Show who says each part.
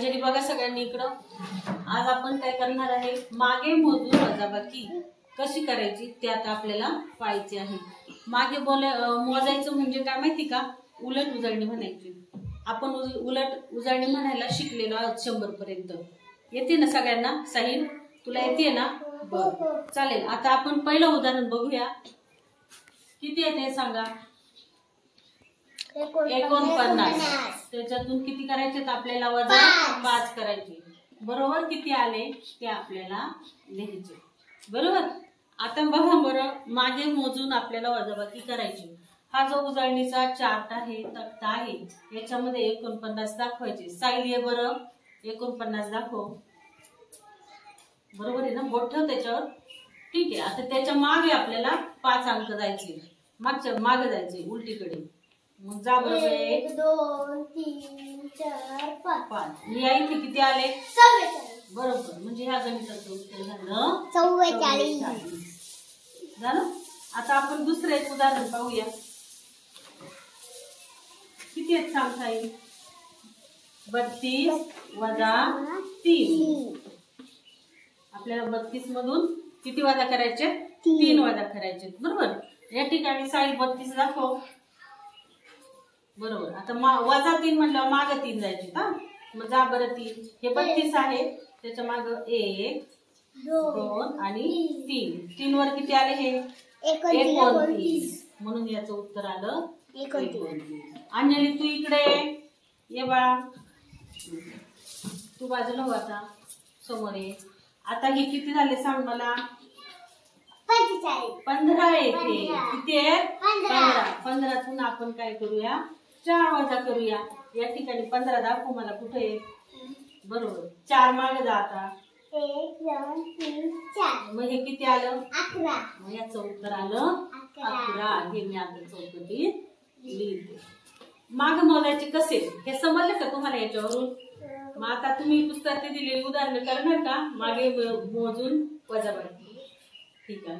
Speaker 1: अंजली बघा सगळ्यांनी इकडं. आज आपण काय करणार आहे, मागे मोजून वजाबाकी कशी करायची ते आता आपल्याला पाहायचे आहे. मागे मोजायचं म्हणजे काय माहिती का, उलट उजळणी म्हणायची. आपण उलट उजळणी म्हणायला शिकलेलो आहोत 100 पर्यंत. येते ना सगळ्यांना? साहिल तुला येते ना? बरं चालेल. आता आपण पहिलं उदाहरण बघूया. किती येते सांगा? 49. त्याच्यातून किती करायचे आपल्याला? वजा 5 करायचे. बरोबर. किती आले ते आपल्याला लिहायचे. बरोबर. आता बघा बरं, मागे मोजून आपल्याला वजाबाकी करायची. हा जो उजळणीचा चार्ट आहे, तक्ता आहे, याच्यामध्ये 49 दाखवायचे. साईल ये बरं, 49 दाखव. बरोबर आहे ना? बोट ठेव त्याच्यावर. ठीक आहे. आता त्याच्या मागे आपल्याला 5 अंक जायचे. मागे जायचे उलटीकडे. मग जा बरोबर.
Speaker 2: 1 2 3 4 5.
Speaker 1: या इथे किती आले? 44. बरोबर. म्हणजे ह्या गणिताचं उत्तर झालं 44. झालं. आता आपण दुसरं एक उदाहरण पाहूया. किती आहेत सांगता येईल? 32 वजा 3. आपल्याला 32 मधून किती वजा करायचे? 3 वजा करायचे. बरोबर. या ठिकाणी साईल 32 दाखव. बरोबर. आता वजा 3 म्हणल्यावर माग 3 जायचे का? मग जा बरं 3. हे 32 आहे, त्याच्या माग 1 2 आणि 3. 3 वर किती आले? हे 29. म्हणून याचं उत्तर आलं 29. अंजली तू इकडे ये बाळा. तू बाजूला हो, आता समोर ये. आता हे किती झाले सांग मला? 15 येते. किती आहे? 15. 15तून आपण काय करूया? 4 वजा करूया. या ठिकाणी 15 दाखव मला कुठे? बरोबर. 4 मागे जा आता.
Speaker 2: 1 2 3 4.
Speaker 1: मग हे किती आलं?
Speaker 2: 11.
Speaker 1: मग याचं उत्तर आलं 11. हे मी आता चौकटीत लिहिते. माग मोजायचे कसे हे समजलं का तुम्हाला याच्यावरून? मग आता तुम्ही पुस्तकात दिलेली उदाहरणं करणार का? मागे मोजून वजाबाकी. ठीक आहे.